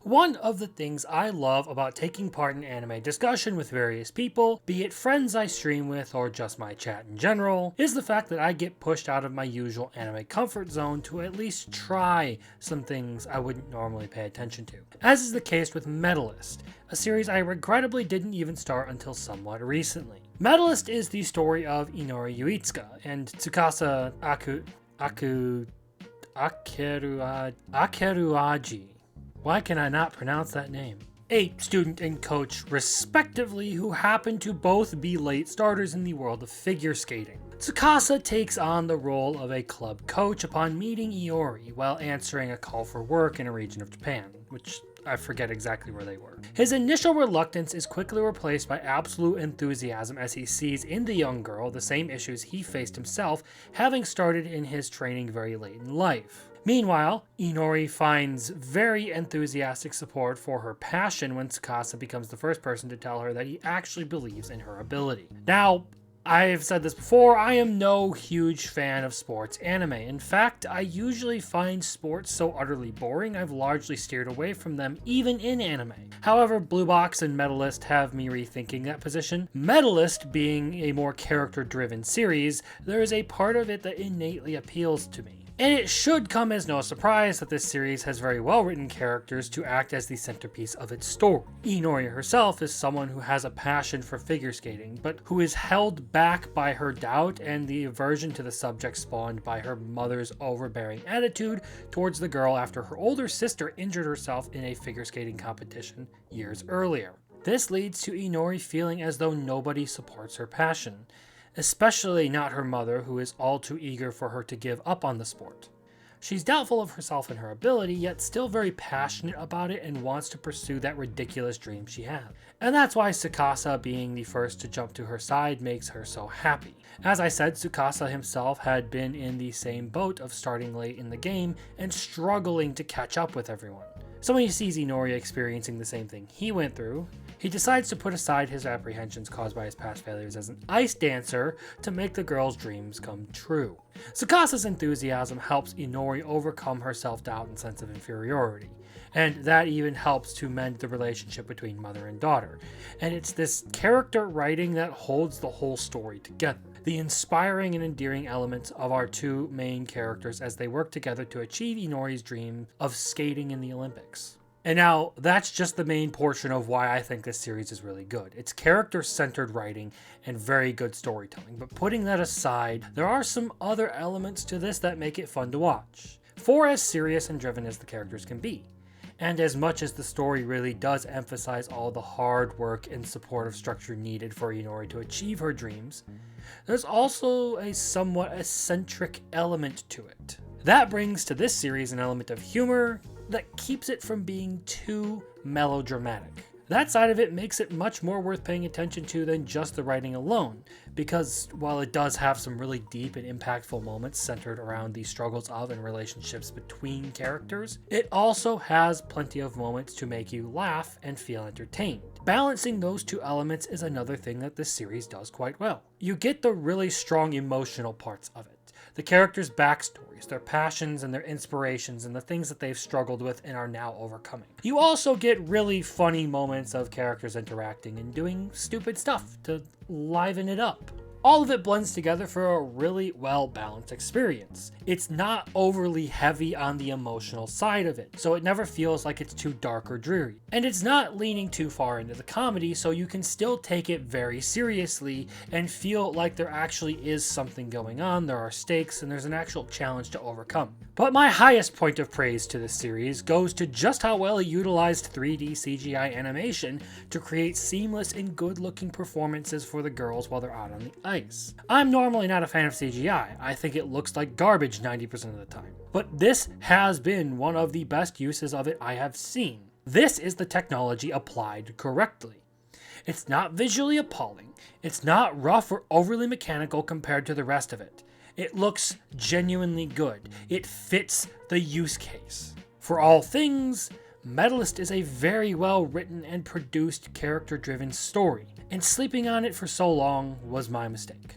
One of the things I love about taking part in anime discussion with various people, be it friends I stream with or just my chat in general, is the fact that I get pushed out of my usual anime comfort zone to at least try some things I wouldn't normally pay attention to. As is the case with Medalist, a series I regrettably didn't even start until somewhat recently. Medalist is the story of Inori Yuitsuka and Tsukasa Akeruaji. Why can I not pronounce that name? A student and coach, respectively, who happen to both be late starters in the world of figure skating. Tsukasa takes on the role of a club coach upon meeting Iori while answering a call for work in a region of Japan, which I forget exactly where they were. His initial reluctance is quickly replaced by absolute enthusiasm as he sees in the young girl the same issues he faced himself, having started in his training very late in life. Meanwhile, Inori finds very enthusiastic support for her passion when Tsukasa becomes the first person to tell her that he actually believes in her ability. Now, I've said this before, I am no huge fan of sports anime. In fact, I usually find sports so utterly boring I've largely steered away from them even in anime. However, Blue Box and Medalist have me rethinking that position. Medalist being a more character-driven series, there is a part of it that innately appeals to me. And it should come as no surprise that this series has very well-written characters to act as the centerpiece of its story. Inori herself is someone who has a passion for figure skating, but who is held back by her doubt and the aversion to the subject spawned by her mother's overbearing attitude towards the girl after her older sister injured herself in a figure skating competition years earlier. This leads to Inori feeling as though nobody supports her passion, especially not her mother, who is all too eager for her to give up on the sport. She's doubtful of herself and her ability, yet still very passionate about it and wants to pursue that ridiculous dream she has. And that's why Tsukasa being the first to jump to her side makes her so happy. As I said, Tsukasa himself had been in the same boat of starting late in the game and struggling to catch up with everyone. So when he sees Inori experiencing the same thing he went through, he decides to put aside his apprehensions caused by his past failures as an ice dancer to make the girl's dreams come true. Tsukasa's enthusiasm helps Inori overcome her self-doubt and sense of inferiority, and that even helps to mend the relationship between mother and daughter. And it's this character writing that holds the whole story together. The inspiring and endearing elements of our two main characters as they work together to achieve Inori's dream of skating in the Olympics. And now, that's just the main portion of why I think this series is really good. It's character-centered writing and very good storytelling. But putting that aside, there are some other elements to this that make it fun to watch. For as serious and driven as the characters can be, and as much as the story really does emphasize all the hard work and supportive structure needed for Inori to achieve her dreams, there's also a somewhat eccentric element to it. That brings to this series an element of humor that keeps it from being too melodramatic. That side of it makes it much more worth paying attention to than just the writing alone, because while it does have some really deep and impactful moments centered around the struggles of and relationships between characters, it also has plenty of moments to make you laugh and feel entertained. Balancing those two elements is another thing that this series does quite well. You get the really strong emotional parts of it. The characters' backstories, their passions and their inspirations, and the things that they've struggled with and are now overcoming. You also get really funny moments of characters interacting and doing stupid stuff to liven it up. All of it blends together for a really well-balanced experience. It's not overly heavy on the emotional side of it, so it never feels like it's too dark or dreary. And it's not leaning too far into the comedy, so you can still take it very seriously and feel like there actually is something going on, there are stakes, and there's an actual challenge to overcome. But my highest point of praise to this series goes to just how well it utilized 3D CGI animation to create seamless and good-looking performances for the girls while they're out on the ice. I'm normally not a fan of CGI. I think it looks like garbage 90% of the time. But this has been one of the best uses of it I have seen. This is the technology applied correctly. It's not visually appalling. It's not rough or overly mechanical compared to the rest of it. It looks genuinely good. It fits the use case. For all things, Medalist is a very well written and produced character-driven story, and sleeping on it for so long was my mistake.